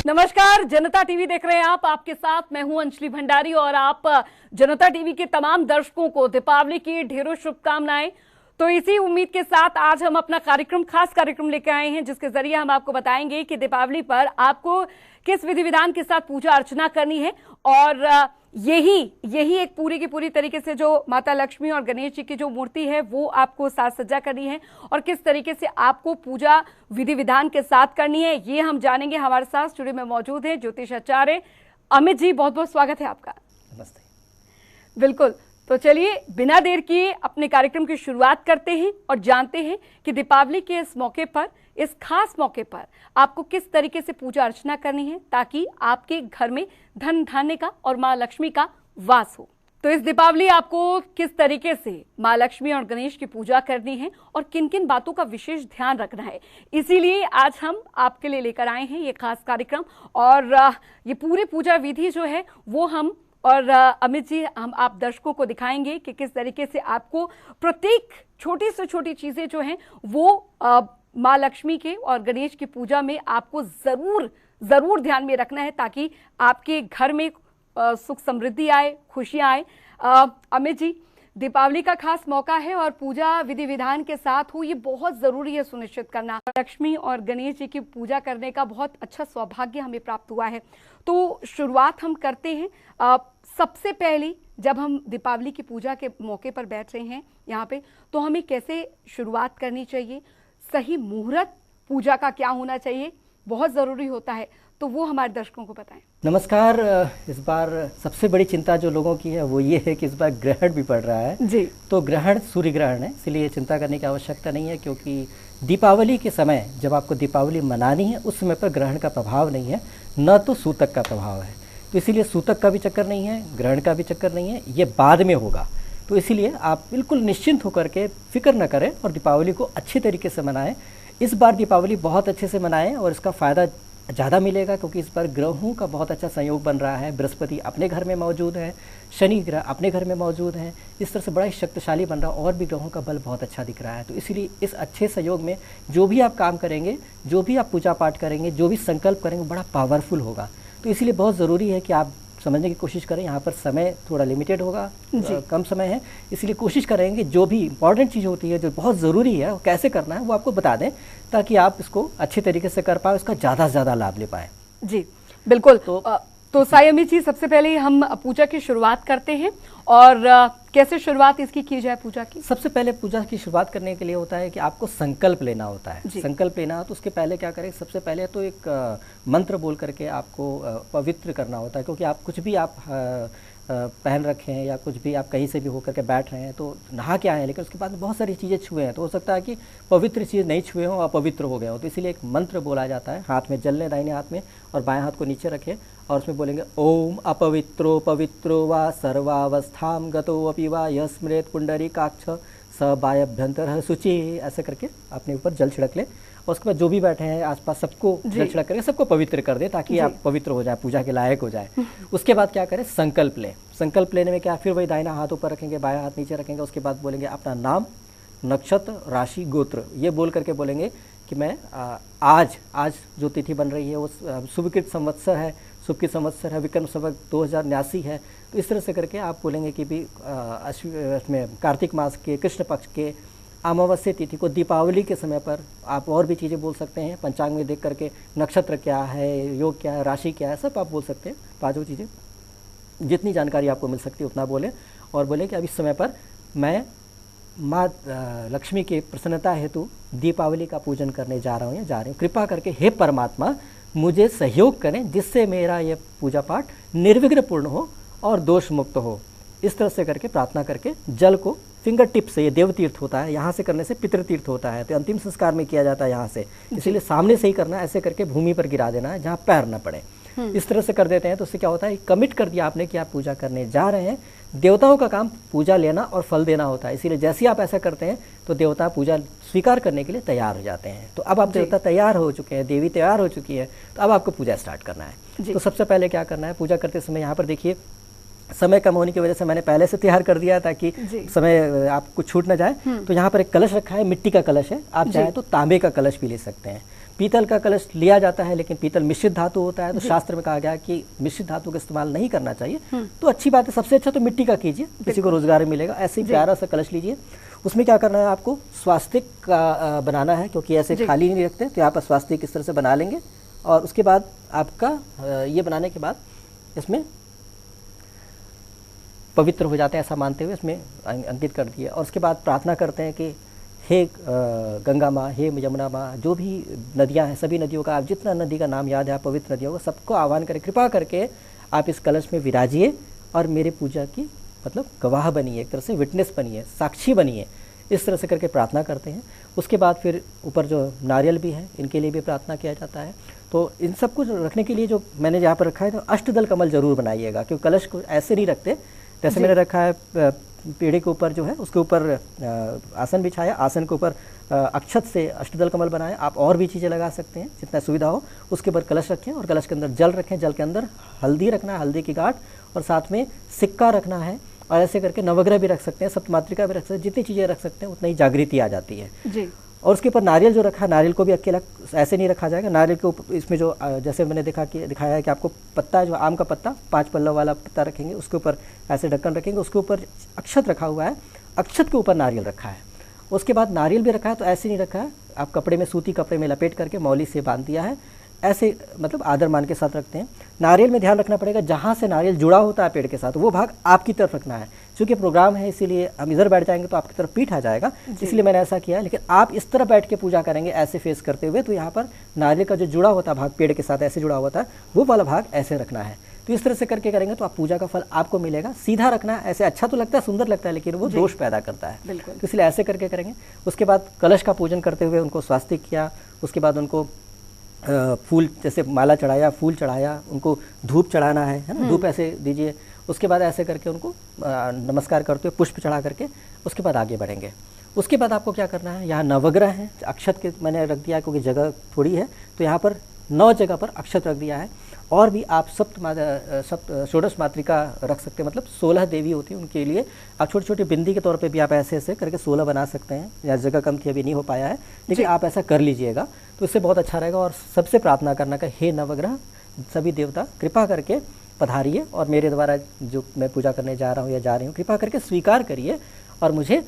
नमस्कार, जनता टीवी देख रहे हैं आप। आपके साथ मैं हूं अंजलि भंडारी और आप जनता टीवी के तमाम दर्शकों को दीपावली की ढेरों शुभकामनाएं। तो इसी उम्मीद के साथ आज हम अपना खास कार्यक्रम लेकर आए हैं, जिसके जरिए हम आपको बताएंगे कि दीपावली पर आपको किस विधि विधान के साथ पूजा अर्चना करनी है और यही एक पूरी की पूरी तरीके से जो माता लक्ष्मी और गणेश जी की जो मूर्ति है वो आपको साज सज्जा करनी है और किस तरीके से आपको पूजा विधि विधान के साथ करनी है, ये हम जानेंगे। हमारे साथ स्टूडियो में मौजूद है ज्योतिष आचार्य अमित जी। बहुत बहुत स्वागत है आपका। नमस्ते। बिल्कुल, तो चलिए बिना देर किए अपने कार्यक्रम की शुरुआत करते हैं और जानते हैं कि दीपावली के इस मौके पर, इस खास मौके पर आपको किस तरीके से पूजा अर्चना करनी है ताकि आपके घर में धन धान्य का और मां लक्ष्मी का वास हो। तो इस दीपावली आपको किस तरीके से मां लक्ष्मी और गणेश की पूजा करनी है और किन किन बातों का विशेष ध्यान रखना है, इसीलिए आज हम आपके लिए लेकर आए हैं ये खास कार्यक्रम। और ये पूरी पूजा विधि जो है वो हम और अमित जी हम आप दर्शकों को दिखाएंगे कि किस तरीके से आपको प्रत्येक छोटी से छोटी चीजें जो हैं वो माँ लक्ष्मी के और गणेश की पूजा में आपको जरूर ध्यान में रखना है ताकि आपके घर में सुख समृद्धि आए, खुशियां आए। अमित जी, दीपावली का खास मौका है और पूजा विधि विधान के साथ हो, ये बहुत जरूरी है सुनिश्चित करना। लक्ष्मी और गणेश जी की पूजा करने का बहुत अच्छा सौभाग्य हमें प्राप्त हुआ है। तो शुरुआत हम करते हैं। सबसे पहले जब हम दीपावली की पूजा के मौके पर बैठ रहे हैं यहाँ पे, तो हमें कैसे शुरुआत करनी चाहिए, सही मुहूर्त पूजा का क्या होना चाहिए, बहुत जरूरी होता है, तो वो हमारे दर्शकों को बताएं। नमस्कार। इस बार सबसे बड़ी चिंता जो लोगों की है वो ये है कि इस बार ग्रहण भी पड़ रहा है जी। तो ग्रहण सूर्य ग्रहण है, इसलिए चिंता करने की आवश्यकता नहीं है, क्योंकि दीपावली के समय जब आपको दीपावली मनानी है उस समय पर ग्रहण का प्रभाव नहीं है, न तो सूतक का प्रभाव है। तो इसीलिए सूतक का भी चक्कर नहीं है, ग्रहण का भी चक्कर नहीं है, ये बाद में होगा। तो इसीलिए आप बिल्कुल निश्चिंत होकर के फिक्र न करें और दीपावली को अच्छे तरीके से मनाएं। इस बार दीपावली बहुत अच्छे से मनाएं और इसका फ़ायदा ज़्यादा मिलेगा, क्योंकि इस बार ग्रहों का बहुत अच्छा संयोग बन रहा है। बृहस्पति अपने घर में मौजूद है, शनि ग्रह अपने घर में मौजूद हैं, इस तरह से बड़ा ही शक्तिशाली बन रहा है और भी ग्रहों का बल बहुत अच्छा दिख रहा है। तो इसीलिए इस अच्छे संयोग में जो भी आप काम करेंगे, जो भी आप पूजा पाठ करेंगे, जो भी संकल्प करेंगे, बड़ा पावरफुल होगा। तो इसीलिए बहुत ज़रूरी है कि आप समझने की कोशिश करें। यहाँ पर समय थोड़ा लिमिटेड होगा, कम समय है, इसलिए कोशिश करेंगे जो भी इंपॉर्टेंट चीज़ होती है, जो बहुत ज़रूरी है, वो कैसे करना है वो आपको बता दें ताकि आप इसको अच्छे तरीके से कर पाए, उसका ज़्यादा से ज़्यादा लाभ ले पाए। जी बिल्कुल। तो साई अमित जी, सबसे पहले हम पूजा की शुरुआत करते हैं और कैसे शुरुआत इसकी की जाए पूजा की? सबसे पहले पूजा की शुरुआत करने के लिए होता है कि आपको संकल्प लेना होता है। संकल्प लेना हो तो उसके पहले क्या करें, सबसे पहले तो एक मंत्र बोल करके आपको पवित्र करना होता है, क्योंकि आप कुछ भी आप पहन रखे हैं या कुछ भी आप कहीं से भी होकर के बैठ रहे हैं तो नहा के आए हैं, लेकिन उसके बाद बहुत सारी चीज़ें छुए हैं, तो हो सकता है कि पवित्र चीज़ नहीं छुए हों, अपवित्र हो गए हो। तो इसीलिए एक मंत्र बोला जाता है। हाथ में जल लें दाहिने हाथ में और बाएं हाथ को नीचे रखें और उसमें बोलेंगे ओम अपवित्रो पवित्रो वा सर्वावस्थाम गतो अपि वा यस्मृत पुंडरीकाक्ष स बाह्यभ्यंतर शुचि, ऐसे करके अपने ऊपर जल छिड़क लें और उसके बाद जो भी बैठे हैं आसपास सबको जल छिड़क करके सबको पवित्र कर दे ताकि आप पवित्र हो जाए, पूजा के लायक हो जाए। उसके बाद क्या करें, संकल्प लें। संकल्प लेने में क्या, फिर वही दाहिना हाथ ऊपर रखेंगे, बायां हाथ नीचे रखेंगे। उसके बाद बोलेंगे अपना नाम, नक्षत्र, राशि, गोत्र, ये बोल करके बोलेंगे कि मैं आज जो तिथि बन रही है वो शुभकृत संवत्सर है, शुभकृत संवत्सर है, विक्रम संवत 2089 है। तो इस तरह से करके आप बोलेंगे कि भी इसमें कार्तिक मास के कृष्ण पक्ष के अमावस्या तिथि को दीपावली के समय पर आप और भी चीज़ें बोल सकते हैं। पंचांग में देख करके नक्षत्र क्या है, योग क्या है, राशि क्या है, सब आप बोल सकते हैं। पाँचों चीज़ें जितनी जानकारी आपको मिल सकती है उतना बोलें और बोलें कि अब इस समय पर मैं माँ लक्ष्मी के प्रसन्नता हेतु दीपावली का पूजन करने जा रहा हूँ या जा रही हूँ। कृपा करके हे परमात्मा मुझे सहयोग करें जिससे मेरा ये पूजा पाठ निर्विघ्न पूर्ण हो और दोष मुक्त हो। इस तरह से करके प्रार्थना करके जल को फिंगर टिप से, ये देव तीर्थ होता है, यहाँ से करने से पितृ तीर्थ होता है, तो अंतिम संस्कार में किया जाता है यहाँ से, इसीलिए सामने से ही करना है। ऐसे करके भूमि पर गिरा देना है जहाँ पैर न पड़े। इस तरह से कर देते हैं तो उससे क्या होता है, कमिट कर दिया आपने कि आप पूजा करने जा रहे हैं। देवताओं का काम पूजा लेना और फल देना होता है, इसीलिए जैसे ही आप ऐसा करते हैं तो देवता पूजा स्वीकार करने के लिए तैयार हो जाते हैं। तो अब आप देवता तैयार हो चुके हैं, देवी तैयार हो चुकी है, तो अब आपको पूजा स्टार्ट करना है। तो सबसे पहले क्या करना है, पूजा करते समय यहाँ पर देखिए समय कम होने की वजह से मैंने पहले से तैयार कर दिया ताकि समय आपको छूट ना जाए। तो यहाँ पर एक कलश रखा है, मिट्टी का कलश है, आप चाहे तो तांबे का कलश भी ले सकते हैं। पीतल का कलश लिया जाता है, लेकिन पीतल मिश्रित धातु होता है, तो शास्त्र में कहा गया कि मिश्रित धातु का इस्तेमाल नहीं करना चाहिए। तो अच्छी बात है, सबसे अच्छा तो मिट्टी का कीजिए, किसी को रोजगार मिलेगा। ऐसे ही प्यारा सा कलश लीजिए, उसमें क्या करना है आपको स्वास्तिक का बनाना है, क्योंकि ऐसे खाली नहीं रखते, तो यहाँ पर स्वास्तिक इस तरह से बना लेंगे। और उसके बाद आपका ये बनाने के बाद इसमें पवित्र हो जाते हैं ऐसा मानते हुए इसमें अंकित कर दिए। और उसके बाद प्रार्थना करते हैं कि हे गंगा माँ, हे यमुना माँ, जो भी नदियाँ हैं सभी नदियों का, आप जितना नदी का नाम याद है आप पवित्र नदियों का सबको आह्वान करें, कृपा करके आप इस कलश में विराजिए और मेरे पूजा की मतलब गवाह बनिए, एक तरह से विटनेस बनिए, साक्षी बनिए। इस तरह से करके प्रार्थना करते हैं। उसके बाद फिर ऊपर जो नारियल भी है इनके लिए भी प्रार्थना किया जाता है। तो इन सब कुछ रखने के लिए जो मैंने यहाँ पर रखा है, तो अष्टदल कमल जरूर बनाइएगा, क्योंकि कलश को ऐसे नहीं रखते। जैसे मैंने रखा है पेड़े के ऊपर जो है उसके ऊपर आसन बिछाया, आसन के ऊपर अक्षत से अष्टदल कमल बनाया। आप और भी चीज़ें लगा सकते हैं जितना सुविधा हो। उसके ऊपर कलश रखें और कलश के अंदर जल रखें, जल के अंदर हल्दी रखना है, हल्दी की गांठ, और साथ में सिक्का रखना है। और ऐसे करके नवग्रह भी रख सकते हैं, सप्तमात्रिका भी रख सकते हैं, जितनी चीज़ें रख सकते हैं उतना ही जागृति आ जाती है जी। और उसके ऊपर नारियल जो रखा है, नारियल को भी अकेला ऐसे नहीं रखा जाएगा। नारियल के ऊपर इसमें जो जैसे मैंने दिखाया है कि आपको पत्ता, जो आम का पत्ता 5 पल्लव वाला पत्ता रखेंगे, उसके ऊपर ऐसे ढक्कन रखेंगे, उसके ऊपर अक्षत रखा हुआ है, अक्षत के ऊपर नारियल रखा है। उसके बाद नारियल भी रखा है, तो ऐसे नहीं रखा है, आप कपड़े में, सूती कपड़े में लपेट करके मौली से बांध दिया है, ऐसे मतलब आदर मान के साथ रखते हैं। नारियल में ध्यान रखना पड़ेगा, जहाँ से नारियल जुड़ा होता है पेड़ के साथ वो भाग आपकी तरफ रखना है। क्योंकि प्रोग्राम है इसीलिए हम इधर बैठ जाएंगे तो आपकी तरफ पीठ आ जाएगा, इसलिए मैंने ऐसा किया है। लेकिन आप इस तरह बैठ के पूजा करेंगे ऐसे फेस करते हुए, तो यहाँ पर नारियल का जो जुड़ा होता है भाग पेड़ के साथ ऐसे जुड़ा होता है, वो वाला भाग ऐसे रखना है। तो इस तरह से करके करेंगे तो आप पूजा का फल आपको मिलेगा। सीधा रखना है, ऐसे अच्छा तो लगता है, सुंदर लगता है, लेकिन वो दोष पैदा करता है, तो इसलिए ऐसे करके करेंगे। उसके बाद कलश का पूजन करते हुए उनको स्वास्तिक किया, उसके बाद उनको फूल जैसे माला चढ़ाया, फूल चढ़ाया, उनको धूप चढ़ाना है ना, धूप ऐसे दीजिए। उसके बाद ऐसे करके उनको नमस्कार करते हुए पुष्प चढ़ा करके उसके बाद आगे बढ़ेंगे। उसके बाद आपको क्या करना है, यहाँ नवग्रह हैं, अक्षत के मैंने रख दिया क्योंकि जगह थोड़ी है, तो यहाँ पर 9 जगह पर अक्षत रख दिया है। और भी आप षोडश मातृका रख सकते हैं, मतलब 16 देवी होती हैं, उनके लिए आप छोटी छोटी बिंदी के तौर पे भी आप ऐसे ऐसे करके 16 बना सकते हैं। या जगह कम थी, अभी नहीं हो पाया है, लेकिन आप ऐसा कर लीजिएगा तो इससे बहुत अच्छा रहेगा। और सबसे प्रार्थना करना का, हे नवग्रह सभी देवता कृपा करके पधारिए और मेरे द्वारा जो मैं पूजा करने जा रहा हूँ या जा रही हूँ, कृपा करके स्वीकार करिए और मुझे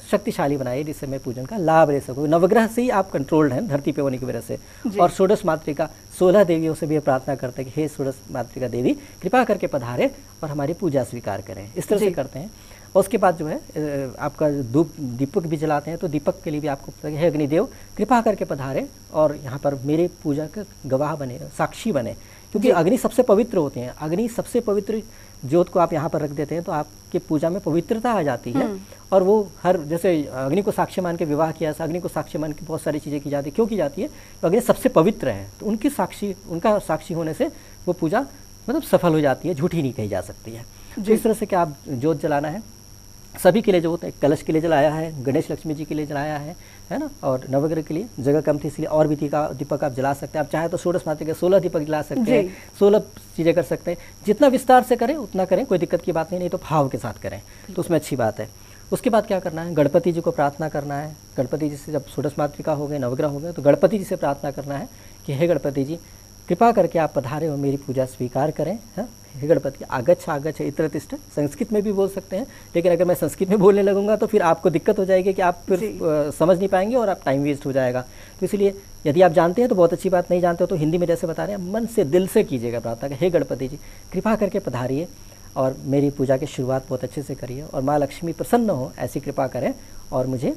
शक्तिशाली बनाइए, जिससे मैं पूजन का लाभ ले सकूँ। नवग्रह से ही आप कंट्रोल्ड हैं धरती पे होने की वजह से। और षोडश मातृका 16 देवियों से भी प्रार्थना करते हैं कि हे षोडश मातृका देवी कृपा करके पधारे और हमारी पूजा स्वीकार करें। इस तरह से करते हैं। और उसके बाद जो है आपका दीपक भी जलाते हैं, तो दीपक के लिए भी आपको पता है, हे अग्निदेव कृपा करके पधारे और यहाँ पर मेरे पूजा का गवाह बने, साक्षी बने, क्योंकि अग्नि सबसे पवित्र होते हैं। अग्नि सबसे पवित्र ज्योत को आप यहाँ पर रख देते हैं तो आपकी पूजा में पवित्रता आ जाती है। और वो हर, जैसे अग्नि को साक्ष्य मान के विवाह किया, अग्नि को साक्ष्य मान के बहुत सारी चीज़ें की जाती है। क्यों की जाती है? तो अग्नि सबसे पवित्र है, तो उनका साक्षी होने से वो पूजा मतलब सफल हो जाती है, झूठी नहीं कही जा सकती है। तो इस तरह से क्या आप ज्योत जलाना है सभी के लिए, जो होता है कलश के लिए जलाया है, गणेश लक्ष्मी जी के लिए जलाया है ना, और नवग्रह के लिए जगह कम थी इसलिए और भी दीपक आप जला सकते हैं। आप चाहे तो षोडश मातृका 16 दीपक जला सकते हैं, 16 चीज़ें कर सकते हैं। जितना विस्तार से करें उतना करें, कोई दिक्कत की बात नहीं तो भाव के साथ करें तो उसमें अच्छी बात है। उसके बाद क्या करना है, गणपति जी को प्रार्थना करना है। गणपति जी से जब षोडश मातृका हो गए, नवग्रह हो गए, तो गणपति जी से प्रार्थना करना है कि हे गणपति जी कृपा करके आप पधारे और मेरी पूजा स्वीकार करें। हे गणपति आगच्छ आगच्छ इत्र तिष्ठ, संस्कृत में भी बोल सकते हैं, लेकिन अगर मैं संस्कृत में बोलने लगूंगा तो फिर आपको दिक्कत हो जाएगी कि आप फिर समझ नहीं पाएंगे और आप टाइम वेस्ट हो जाएगा। तो इसलिए यदि आप जानते हैं तो बहुत अच्छी बात, नहीं जानते हो तो हिंदी में जैसे बता रहे हैं मन से दिल से कीजिएगा प्रार्थना, हे गणपति जी कृपा करके पधारिए और मेरी पूजा की शुरुआत बहुत अच्छे से करिए और माँ लक्ष्मी प्रसन्न हो ऐसी कृपा करें और मुझे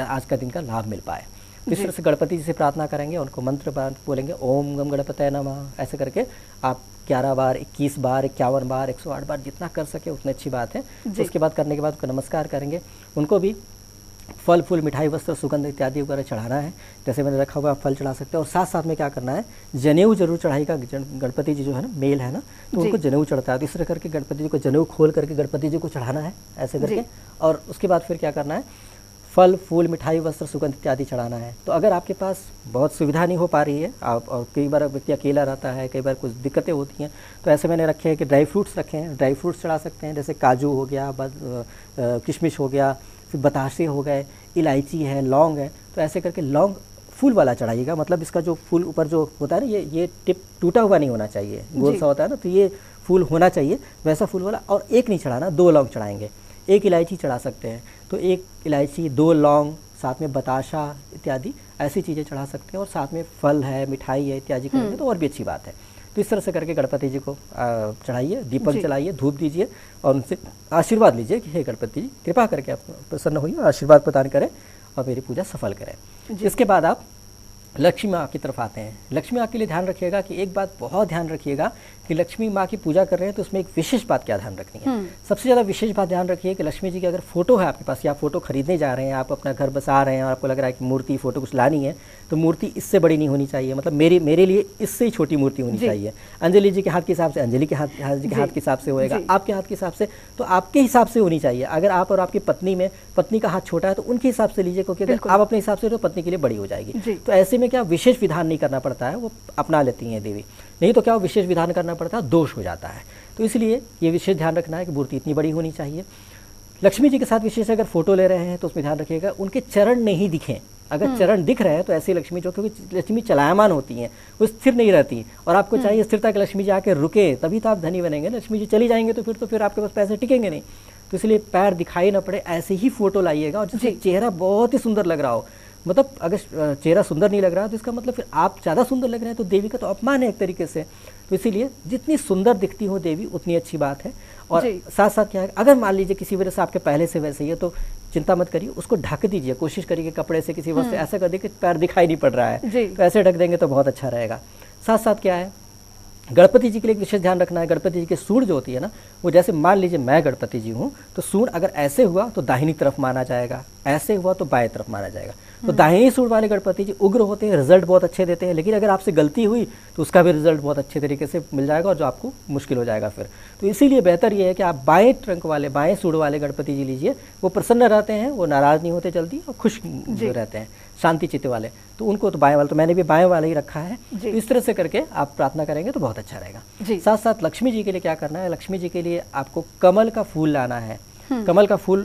आज का दिन का लाभ मिल पाए। इस तरह से गणपति जी से प्रार्थना करेंगे, उनको मंत्र बोलेंगे, ओम गम गणपतये नमः, ऐसे करके आप 11 बार, 21 बार, 51 बार, 108 बार जितना कर सके उतनी अच्छी बात है। तो उसके बाद करने के बाद उनको नमस्कार करेंगे। उनको भी फल फूल मिठाई वस्त्र सुगंध इत्यादि वगैरह चढ़ाना है, जैसे मैंने रखा हुआ आप फल चढ़ा सकते हैं। और साथ साथ में क्या करना है, जनेऊ जरूर चढ़ाएगा। गणपति जी जो है ना मेल है ना, तो उनको जनेऊ चढ़ता है, तो इस तरह करके गणपति जी को जनेऊ खोल करके गणपति जी को चढ़ाना है ऐसे करके। और उसके बाद फिर क्या करना है, फल फूल मिठाई वस्त्र सुगंध इत्यादि चढ़ाना है। तो अगर आपके पास बहुत सुविधा नहीं हो पा रही है आप, और कई बार व्यक्ति अकेला रहता है, कई बार कुछ दिक्कतें होती हैं, तो ऐसे मैंने रखे हैं कि ड्राई फ्रूट्स रखे हैं, ड्राई फ्रूट्स चढ़ा सकते हैं, जैसे काजू हो गया, किशमिश हो गया, फिर बताशे हो गए, इलायची है, लौंग है। तो ऐसे करके लौंग फूल वाला चढ़ाइएगा, मतलब इसका जो फूल ऊपर जो होता है ना, ये टिप टूटा हुआ नहीं होना चाहिए, गोल सा होता है ना, तो ये फूल होना चाहिए वैसा फूल वाला। और एक नहीं चढ़ाना, 2 लौंग चढ़ाएंगे, 1 इलायची चढ़ा सकते हैं, तो 1 इलायची, 2 लौंग, साथ में बताशा इत्यादि ऐसी चीज़ें चढ़ा सकते हैं, और साथ में फल है, मिठाई है इत्यादि करेंगे तो और भी अच्छी बात है। तो इस तरह से करके गणपति जी को चढ़ाइए, दीपक जलाइए, धूप दीजिए और उनसे आशीर्वाद लीजिए कि हे गणपति जी कृपा करके आप प्रसन्न होइए, आशीर्वाद प्रदान करें और मेरी पूजा सफल करें। इसके बाद आप लक्ष्मी माँ की तरफ आते हैं। लक्ष्मी माँ के लिए ध्यान रखिएगा कि एक बात बहुत ध्यान रखिएगा कि लक्ष्मी माँ की पूजा कर रहे हैं तो उसमें एक विशेष बात क्या ध्यान रखनी है। सबसे ज़्यादा विशेष बात ध्यान रखिए कि लक्ष्मी जी की अगर फोटो है आपके पास, या आप फोटो खरीदने जा रहे हैं, आप अपना घर बसा रहे हैं और आपको लग रहा है कि मूर्ति फोटो कुछ लानी है, तो मूर्ति इससे बड़ी नहीं होनी चाहिए, मतलब मेरे लिए इससे ही छोटी मूर्ति होनी चाहिए। अंजलि जी के हाथ के हिसाब से अंजलि के हाथ के हिसाब से होएगा, आपके हाथ के हिसाब से तो आपके हिसाब से होनी चाहिए। अगर आप और आपकी पत्नी में, पत्नी का हाथ छोटा है तो उनके हिसाब से लीजिए, क्योंकि अगर आप अपने हिसाब से तो पत्नी के लिए बड़ी हो जाएगी। तो ऐसे में क्या विशेष विधान नहीं करना पड़ता है, वो अपना लेती हैं देवी, नहीं तो क्या विशेष विधान करना पड़ता है, दोष हो जाता है। तो इसलिए ये विशेष ध्यान रखना है कि मूर्ति इतनी बड़ी होनी चाहिए। लक्ष्मी जी के साथ विशेष अगर फोटो ले रहे हैं तो उसमें ध्यान रखिएगा उनके चरण नहीं दिखें। अगर चरण दिख रहे हैं तो ऐसी लक्ष्मी जो, क्योंकि लक्ष्मी चलायमान होती हैं, वो स्थिर नहीं रहती, और आपको चाहिए स्थिरता कि लक्ष्मी जी आके रुके, तभी तो आप धनी बनेंगे। लक्ष्मी जी चली जाएंगे तो फिर आपके पास पैसे टिकेंगे नहीं। तो इसलिए पैर दिखाई ना पड़े ऐसे ही फोटो लाइएगा, और जिससे चेहरा बहुत ही सुंदर लग रहा हो। मतलब अगर चेहरा सुंदर नहीं लग रहा तो इसका मतलब फिर आप ज़्यादा सुंदर लग रहे हैं, तो देवी का तो अपमान है एक तरीके से। तो इसीलिए जितनी सुंदर दिखती हो देवी उतनी अच्छी बात है। और साथ साथ क्या है, अगर मान लीजिए किसी वजह से आपके पहले से वैसे ही है तो चिंता मत करिए, उसको ढक दीजिए, कोशिश करिए कपड़े से किसी वजह से ऐसा कर दीजिए कि पैर दिखाई नहीं पड़ रहा है, तो ऐसे ढक देंगे तो बहुत अच्छा रहेगा। साथ साथ क्या है, गणपति जी के लिए विशेष ध्यान रखना है। गणपति जी की सूंड जो होती है ना, वो जैसे मान लीजिए मैं गणपति जी हूँ तो सूंड अगर ऐसे हुआ तो दाहिनी तरफ माना जाएगा, ऐसे हुआ तो बाएं तरफ माना जाएगा। तो दाहिनी सूंड वाले गणपति जी उग्र होते हैं, रिजल्ट बहुत अच्छे देते हैं, लेकिन अगर आपसे गलती हुई तो उसका भी रिजल्ट बहुत अच्छे तरीके से मिल जाएगा और जो आपको मुश्किल हो जाएगा फिर। तो इसीलिए बेहतर ये है कि आप बाएं ट्रंक वाले, बाएं सूंड वाले गणपति जी लीजिए, वो प्रसन्न रहते हैं, वो नाराज नहीं होते जल्दी और खुश रहते हैं, शांति चित्त वाले। तो उनको तो बाएं वाले, तो मैंने भी बाएं वाला ही रखा है। तो इस तरह से करके आप प्रार्थना करेंगे तो बहुत अच्छा रहेगा। साथ साथ लक्ष्मी जी के लिए क्या करना है, लक्ष्मी जी के लिए आपको कमल का फूल लाना है। कमल का फूल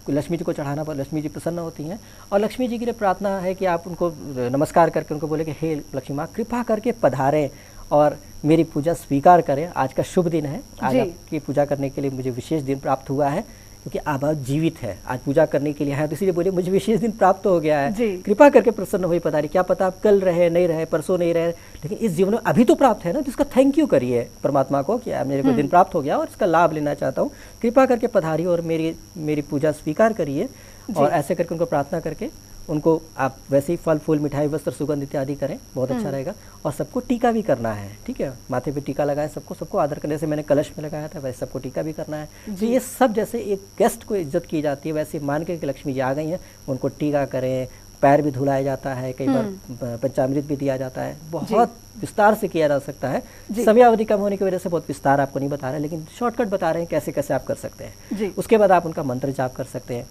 लक्ष्मी जी को चढ़ाना पर लक्ष्मी जी प्रसन्न होती हैं। और लक्ष्मी जी के लिए प्रार्थना है कि आप उनको नमस्कार करके उनको बोले कि हे लक्ष्मी माँ कृपा करके पधारें और मेरी पूजा स्वीकार करें। आज का शुभ दिन है, आज आपकी पूजा करने के लिए मुझे विशेष दिन प्राप्त हुआ है, क्योंकि आप जीवित है, आज पूजा करने के लिए है, तो इसीलिए बोले मुझे विशेष दिन प्राप्त हो गया है, कृपा करके प्रसन्न हुई पधारी। क्या पता आप कल रहे, नहीं रहे, परसों नहीं रहे, लेकिन इस जीवन में अभी तो प्राप्त है ना, तो इसका थैंक यू करिए परमात्मा को कि मेरे को दिन प्राप्त हो गया और इसका लाभ लेना चाहता हूँ, कृपा करके पधारी और मेरी पूजा स्वीकार करिए। और ऐसे करके उनको प्रार्थना करके उनको आप वैसे ही फल फूल मिठाई वस्त्र सुगंध इत्यादि करें, बहुत अच्छा रहेगा। और सबको टीका भी करना है, ठीक है, माथे पे टीका लगाए, सबको आदर करने से मैंने कलश में लगाया था वैसे सबको टीका भी करना है। तो ये सब जैसे एक गेस्ट को इज्जत की जाती है वैसे मान के कि लक्ष्मी जी आ गई हैं उनको टीका करें, पैर भी धुलाया जाता है, कई बार पंचामृत भी दिया जाता है, बहुत विस्तार से किया जा सकता है। समयावधि कम होने की वजह से बहुत विस्तार आपको नहीं बता रहे, लेकिन शॉर्टकट बता रहे हैं कैसे कैसे आप कर सकते हैं। उसके बाद आप उनका मंत्र जाप कर सकते हैं।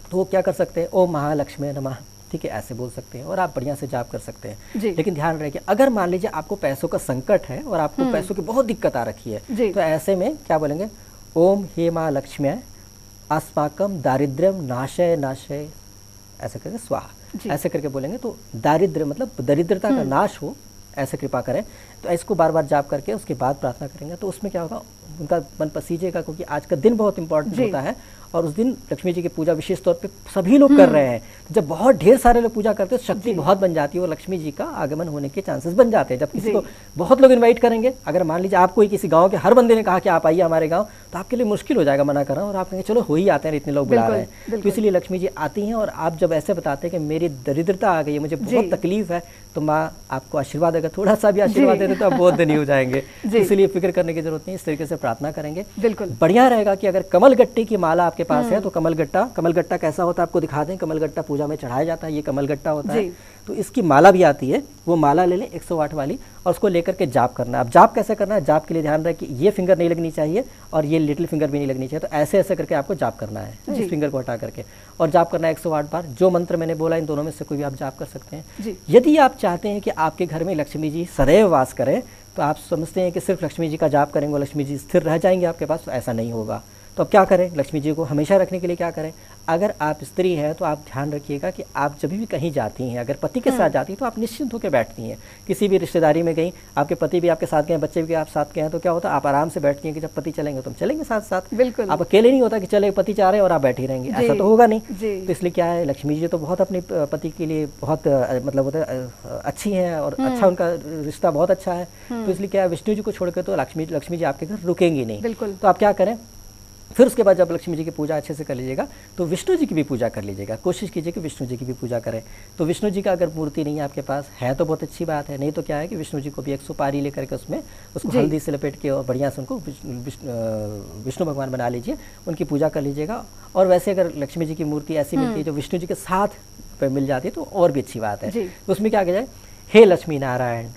तो वो क्या कर सकते हैं, ओम महालक्ष्मी नमः, ठीक है, ऐसे बोल सकते हैं और आप बढ़िया से जाप कर सकते हैं। लेकिन ध्यान रहे कि अगर मान लीजिए आपको पैसों का संकट है और आपको पैसों की बहुत दिक्कत आ रखी है, तो ऐसे में क्या बोलेंगे, ओम हे महालक्ष्मी अस्माकम दारिद्र्यम नाशय नाशय, ऐसे करके स्वाहा, ऐसे करके बोलेंगे तो दारिद्र्य मतलब दरिद्रता का नाश हो, ऐसे कृपा करें। तो इसको बार बार जाप करके उसके बाद प्रार्थना करेंगे तो उसमें क्या होगा, उनका मन पसीजेगा, क्योंकि आज का दिन बहुत इंपॉर्टेंट होता है और उस दिन लक्ष्मी जी की पूजा विशेष तौर पे सभी लोग कर रहे हैं। जब बहुत ढेर सारे लोग पूजा करते हैं तो शक्ति बहुत बन जाती है और लक्ष्मी जी का आगमन होने के चांसेस बन जाते हैं। जब किसी को बहुत लोग इन्वाइट करेंगे, अगर मान लीजिए आपको किसी गांव के हर बंदे ने कहा कि आप आइए हमारे गांव, तो आपके लिए मुश्किल हो जाएगा मना करना, और आप कहेंगे चलो हो ही आते हैं, इतने लोग बुला रहे हैं। तो इसलिए लक्ष्मी जी आती हैं और आप जब ऐसे बताते हैं कि मेरी दरिद्रता आ गई है, मुझे बहुत तकलीफ है, तो माँ आपको आशीर्वाद, अगर थोड़ा सा भी आशीर्वाद देते तो आप बहुत धनी हो जाएंगे। इसलिए फिक्र करने की जरूरत नहीं, इस तरीके से प्रार्थना करेंगे। बिल्कुल बढ़िया रहेगा कि अगर कमलगट्टे की माला आपके पास है तो कमलगट्टा कैसा होता है आपको दिखा दें। कमलगट्टा पूजा में चढ़ाया जाता है, ये कमलगट्टा होता है। तो इसकी माला भी आती है, वो माला ले लें 108 वाली और उसको लेकर के जाप करना है। अब जाप कैसे करना है, जाप के लिए ध्यान रहे कि ये फिंगर नहीं लगनी चाहिए और ये लिटिल फिंगर भी नहीं लगनी चाहिए। तो ऐसे ऐसे करके आपको जाप करना है, इस फिंगर को हटा करके, और जाप करना है 108 बार। जो मंत्र मैंने बोला इन दोनों में से कोई भी आप जाप कर सकते हैं। यदि आप चाहते हैं कि आपके घर में लक्ष्मी जी सदैव वास करें, तो आप समझते हैं कि सिर्फ लक्ष्मी जी का जाप करेंगे और लक्ष्मी जी स्थिर रह जाएंगे आपके पास, तो ऐसा नहीं होगा। तो अब क्या करें, लक्ष्मी जी को हमेशा रखने के लिए क्या करें? अगर आप स्त्री हैं तो आप ध्यान रखिएगा कि आप जब भी कहीं जाती हैं, अगर पति के साथ जाती हैं तो आप निश्चिंत होकर बैठती हैं। किसी भी रिश्तेदारी में गई, आपके पति भी आपके साथ गए, बच्चे भी आप साथ गए हैं, तो क्या होता है, आप आराम से बैठती हैं कि जब पति चलेंगे तो हम चलेंगे साथ साथ। बिल्कुल। आप अकेले नहीं होता कि चले पति चाह रहे हैं और आप बैठी रहेंगे, ऐसा तो होगा नहीं। तो इसलिए क्या है, लक्ष्मी जी तो बहुत अपने पति के लिए बहुत मतलब होता है अच्छी हैं और अच्छा उनका रिश्ता बहुत अच्छा है। तो इसलिए क्या है, विष्णु जी को छोड़कर तो लक्ष्मी जी आपके घर रुकेंगी नहीं। तो आप क्या करें, फिर उसके बाद जब लक्ष्मी जी की पूजा अच्छे से कर लीजिएगा तो विष्णु जी की भी पूजा कर लीजिएगा। कोशिश कीजिए कि विष्णु जी की भी पूजा करें। तो विष्णु जी का अगर मूर्ति नहीं है आपके पास, है तो बहुत अच्छी बात है, नहीं तो क्या है कि विष्णु जी को भी एक सुपारी लेकर के उसमें उसको हल्दी से लपेट के और बढ़िया से उनको विष्णु भगवान बना लीजिए, उनकी पूजा कर लीजिएगा। और वैसे अगर लक्ष्मी जी की मूर्ति ऐसी मिलती है जो विष्णु जी के साथ मिल जाती है तो और भी अच्छी बात है। तो उसमें क्या किया जाए, हे लक्ष्मी नारायण,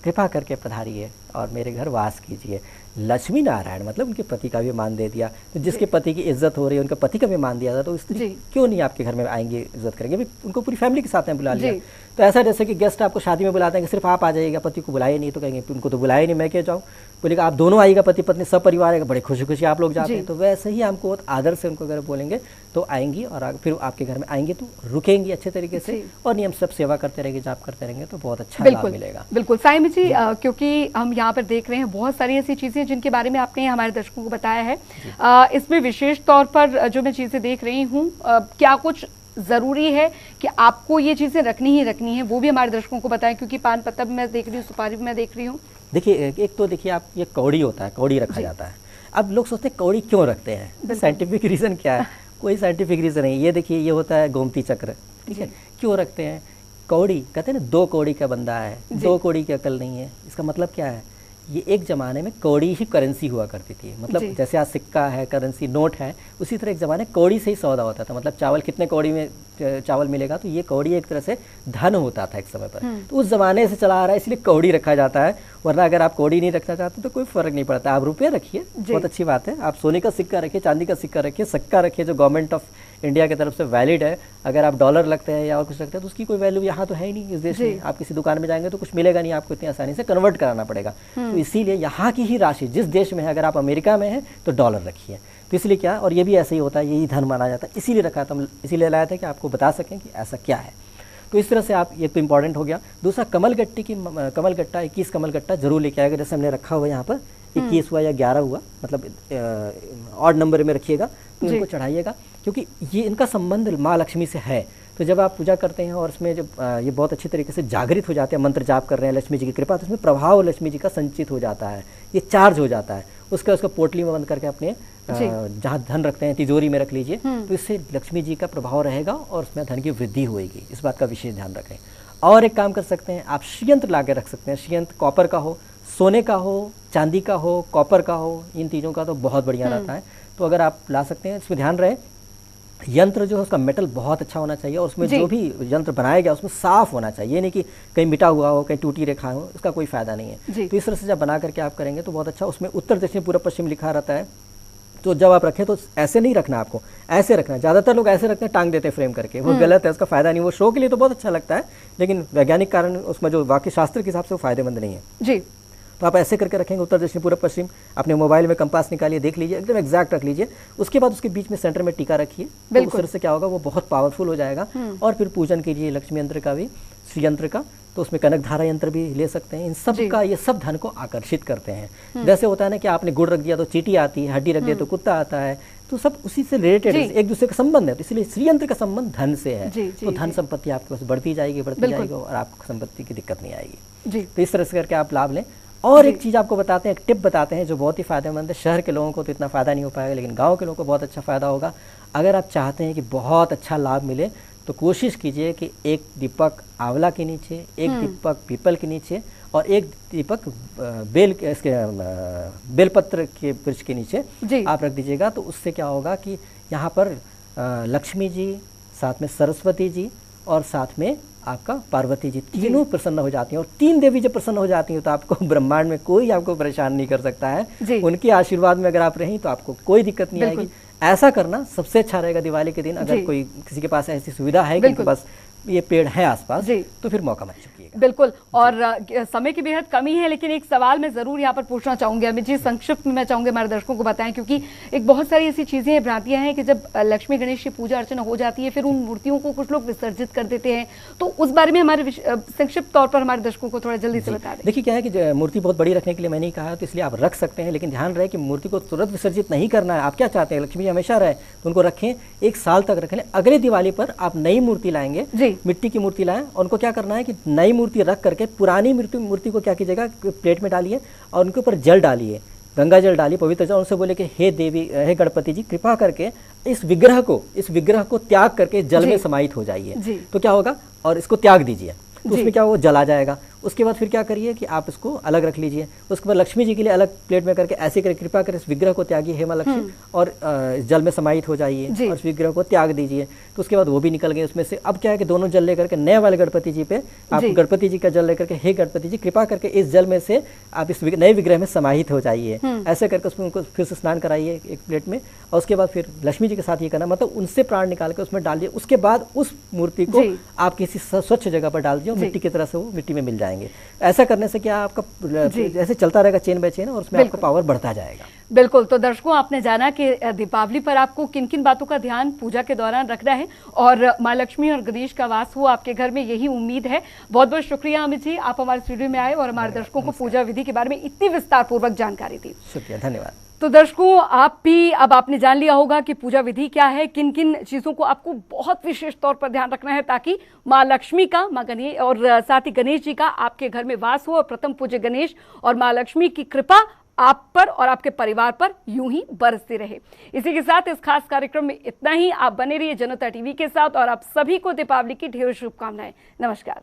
कृपा करके पधारिए और मेरे घर वास कीजिए। लक्ष्मी नारायण मतलब उनके पति का भी मान दे दिया। तो जिसके पति की इज्जत हो रही है, उनका पति का भी मान दिया था, तो स्त्री क्यों नहीं आपके घर में आएंगे, इज्जत करेंगे। भी उनको पूरी फैमिली के साथ में बुला लिया। तो ऐसा जैसे कि गेस्ट आपको शादी में बुलाते हैं कि सिर्फ आप आ जाइएगा, पति को बुलाए नहीं, तो कहेंगे उनको तो बुलाए नहीं, मैं क्या जाऊँ। बोलेगा आप दोनों आइएगा, पति पत्नी सब परिवार आएगा, बड़े खुशी खुशी आप लोग जाते हैं। तो वैसे ही हमको आदर से उनको अगर बोलेंगे तो आएंगी और फिर आपके घर में आएंगी तो रुकेंगी अच्छे तरीके से और नियम सब सेवा करते रहेंगे, जाप करते रहेंगे तो बहुत अच्छा लाभ मिलेगा। बिल्कुल साईं जी, क्योंकि हम यहाँ पर देख रहे हैं बहुत सारी ऐसी चीजें जिनके बारे में आपने हमारे दर्शकों को बताया है। इसमें विशेष तौर पर जो मैं चीजें देख रही हूँ, क्या कुछ जरूरी है कि आपको ये चीजें रखनी ही रखनी है, वो भी हमारे दर्शकों को बताएं, क्योंकि पान पत्ता भी मैं देख रही हूँ, सुपारी भी मैं देख रही हूँ। देखिए, एक तो देखिए आप, ये कौड़ी होता है, कौड़ी रखा जाता है। अब लोग सोचते हैं कौड़ी क्यों रखते हैं, साइंटिफिक रीजन क्या है? कोई साइंटिफिक रीजन नहीं। ये देखिए, ये होता है गोमती चक्र, ठीक है। क्यों रखते हैं कौड़ी? कहते हैं ना, 2 कौड़ी का बंदा है, 2 कौड़ी की अकल नहीं है। इसका मतलब क्या है, ये एक ज़माने में कौड़ी ही करेंसी हुआ करती थी। मतलब जैसे आज सिक्का है, करेंसी, नोट है, उसी तरह एक ज़माने कौड़ी से ही सौदा होता था। मतलब चावल कितने कौड़ी में चावल मिलेगा, तो ये कौड़ी एक तरह से धन होता था एक समय पर। तो उस ज़माने से चला आ रहा है, इसलिए कौड़ी रखा जाता है। वरना अगर आप कौड़ी नहीं रखना चाहते तो कोई फर्क नहीं पड़ता। आप रुपये रखिए, बहुत अच्छी बात है। आप सोने का सिक्का रखिए, चांदी का सिक्का रखिए, सिक्का रखिए जो गवर्नमेंट ऑफ इंडिया की तरफ से वैलिड है। अगर आप डॉलर लगते हैं या और कुछ लगता है तो उसकी कोई वैल्यू यहाँ तो है ही नहीं इस देश में। आप किसी दुकान में जाएंगे तो कुछ मिलेगा नहीं आपको, इतनी आसानी से कन्वर्ट कराना पड़ेगा। तो इसीलिए यहाँ की ही राशि जिस देश में है, अगर आप अमेरिका में हैं तो डॉलर रखिए। तो इसलिए क्या, और ये भी ऐसे ही होता है, यही धन माना जाता है, इसीलिए रखा था। इसीलिए लाया था कि आपको बता सकें कि ऐसा क्या है। तो इस तरह से आप, ये तो इंपॉर्टेंट हो गया। दूसरा, कमलगट्टी की कमलगट्टा 21 कमलगट्टा जरूर लेके आएगा। जैसे हमने रखा हुआ यहाँ पर 21 हुआ या 11 हुआ, मतलब ऑड नंबर में रखिएगा तो इनको चढ़ाइएगा, क्योंकि ये इनका संबंध माँ लक्ष्मी से है। तो जब आप पूजा करते हैं और इसमें जब ये बहुत अच्छी तरीके से जागृत हो जाते हैं, मंत्र जाप कर रहे हैं लक्ष्मी जी की कृपा, तो इसमें प्रभाव लक्ष्मी जी का संचित हो जाता है, ये चार्ज हो जाता है। उसको पोटली में बंद करके अपने जहाँ धन रखते हैं तिजोरी में रख लीजिए, तो इससे लक्ष्मी जी का प्रभाव रहेगा और उसमें धन की वृद्धि होगी। इस बात का विशेष ध्यान रखें। और एक काम कर सकते हैं, आप श्रीयंत्र ला के रख सकते हैं। श्रीयंत्र कॉपर का हो, सोने का हो, चांदी का हो, कॉपर का हो, इन तीनों का तो बहुत बढ़िया रहता है। तो अगर आप ला सकते हैं, इसमें ध्यान रहे यंत्र जो है उसका मेटल बहुत अच्छा होना चाहिए और उसमें जो भी यंत्र बनाया गया उसमें साफ होना चाहिए। ये नहीं कि कहीं मिटा हुआ हो, कहीं टूटी रेखा हो, उसका कोई फायदा नहीं है। तो इस तरह से जब बना करके आप करेंगे तो बहुत अच्छा। उसमें उत्तर दक्षिण पूर्व पश्चिम लिखा रहता है। तो जब आप रखें तो ऐसे नहीं रखना, आपको ऐसे रखना है। ज़्यादातर लोग ऐसे रखते हैं, टांग देते हैं फ्रेम करके, वो गलत है, उसका फायदा नहीं। वो शो के लिए तो बहुत अच्छा लगता है, लेकिन वैज्ञानिक कारण उसमें जो वाक्य शास्त्र के हिसाब से वो फायदेमंद नहीं है जी। तो आप ऐसे करके रखेंगे, उत्तर दक्षिण पूर्व पश्चिम। अपने मोबाइल में कंपास निकालिए, देख लीजिए, एकदम एग्जैक्ट रख लीजिए। उसके बाद उसके बीच में सेंटर में टीका रखिए। तो उस तरह से क्या होगा, वो बहुत पावरफुल हो जाएगा। और फिर पूजन कीजिए लक्ष्मी यंत्र का भी, श्री यंत्र का। तो उसमें कनक धारा यंत्र भी ले सकते हैं। इन सब का, ये सब धन को आकर्षित करते हैं। जैसे होता है ना कि आपने गुड़ रख दिया तो चींटी आती है, हड्डी रख दिया तो कुत्ता आता है, तो सब उसी से रिलेटेड एक दूसरे का संबंध है। तो इसलिए श्री यंत्र का संबंध धन से है। तो धन संपत्ति आपके पास बढ़ती जाएगी और आपको संपत्ति की दिक्कत नहीं आएगी। तो इस तरह से करके आप लाभ लें। और एक चीज़ आपको बताते हैं, एक टिप बताते हैं जो बहुत ही फायदेमंद है। शहर के लोगों को तो इतना फ़ायदा नहीं हो पाएगा, लेकिन गांव के लोगों को बहुत अच्छा फ़ायदा होगा। अगर आप चाहते हैं कि बहुत अच्छा लाभ मिले तो कोशिश कीजिए कि एक दीपक आंवला के नीचे, एक दीपक पीपल के नीचे और एक दीपक बेलपत्र के वृक्ष के नीचे आप रख दीजिएगा। तो उससे क्या होगा कि यहाँ पर लक्ष्मी जी, साथ में सरस्वती जी और साथ में आपका पार्वती जी, तीनों प्रसन्न हो जाती हैं। और 3 देवी जब प्रसन्न हो जाती हैं तो आपको ब्रह्मांड में कोई आपको परेशान नहीं कर सकता है। उनके आशीर्वाद में अगर आप रहें तो आपको कोई दिक्कत नहीं आएगी। ऐसा करना सबसे अच्छा रहेगा दिवाली के दिन। अगर कोई किसी के पास ऐसी सुविधा है कि उनके पास ये पेड़ है आसपास, तो फिर मौका मत चुकिए। जाइएगा। बिल्कुल, और समय की बेहद कमी है, लेकिन एक सवाल मैं जरूर यहाँ पर पूछना चाहूंगी अमित जी, संक्षिप्त में मैं चाहूंगी हमारे दर्शकों को बताएं, क्योंकि एक बहुत सारी ऐसी चीजें, भ्रांतियां हैं कि जब लक्ष्मी गणेश की पूजा अर्चना हो जाती है फिर उन मूर्तियों को कुछ लोग विसर्जित कर देते हैं, तो उस बारे में हमारे संक्षिप्त तौर पर हमारे दर्शकों को थोड़ा जल्दी से बता दें। देखिए क्या है कि मूर्ति बहुत बड़ी रखने के लिए मैंने नहीं कहा, तो इसलिए आप रख सकते हैं, लेकिन ध्यान रहे कि मूर्ति को तुरंत विसर्जित नहीं करना है। आप क्या चाहते हैं, लक्ष्मी हमेशा रहे तो उनको रखें, 1 साल तक रखें। अगले दिवाली पर आप नई मूर्ति लाएंगे, मिट्टी की मूर्ति लाएं, और उनको क्या करना है कि नई मूर्ति रख करके पुरानी मूर्ति को क्या कीजिएगा, प्लेट में डालिए और उनके ऊपर जल डालिए, गंगा जल डालिए, पवित्र जल। उनसे बोले कि हे देवी, हे गणपति जी, कृपा करके इस विग्रह को त्याग करके जल में समाहित हो जाइए। तो क्या होगा, और इसको त्याग दीजिए, तो उसमें क्या वो जल आ जाएगा। उसके बाद फिर क्या करिए कि आप इसको अलग रख लीजिए। उसके बाद लक्ष्मी जी के लिए अलग प्लेट में करके ऐसे करके कृपा कर इस विग्रह को त्यागिए हे मां लक्ष्मी, और जल में समाहित हो जाइए और इस विग्रह को त्याग दीजिए। तो उसके बाद वो भी निकल गए उसमें से। अब क्या है कि दोनों जल लेकर के नए वाले गणपति जी पे आप गणपति जी का जल लेकर के हे गणपति जी कृपा करके इस जल में से आप इस नए विग्रह में समाहित हो जाइए, ऐसे करके उसमें उनको फिर से स्नान कराइए एक प्लेट में। और उसके बाद फिर लक्ष्मी जी के साथ ये करना, मतलब उनसे प्राण निकाल के उसमें डालिए। उसके बाद उस मूर्ति को आप किसी स्वच्छ जगह पर डाल दीजिए, मिट्टी की तरह से वो मिट्टी में मिल जाएंगे। ऐसा करने से क्या आपका जैसे चलता रहेगा चेन बाय चेन, और उसमें आपका पावर बढ़ता जाएगा। बिल्कुल, तो दर्शकों आपने जाना कि दीपावली पर आपको किन किन बातों का ध्यान पूजा के दौरान रखना है, और मां लक्ष्मी और गणेश का वास हो आपके घर में, यही उम्मीद है। बहुत बहुत शुक्रिया अमित जी, आप हमारे स्टूडियो में आए और हमारे दर्शकों को पूजा विधि के बारे में इतनी विस्तार पूर्वक जानकारी दी। शुक्रिया, धन्यवाद। तो दर्शकों आप भी अब आपने जान लिया होगा कि पूजा विधि क्या है, किन किन चीजों को आपको बहुत विशेष तौर पर ध्यान रखना है ताकि मां लक्ष्मी का, मां गणेश और साथ ही गणेश जी का आपके घर में वास हो, और प्रथम पूज्य गणेश और मां लक्ष्मी की कृपा आप पर और आपके परिवार पर यूं ही बरसती रहे। इसी के साथ इस खास कार्यक्रम में इतना ही। आप बने रहिए जनता टीवी के साथ, और आप सभी को दीपावली की ढेर शुभकामनाएं। नमस्कार।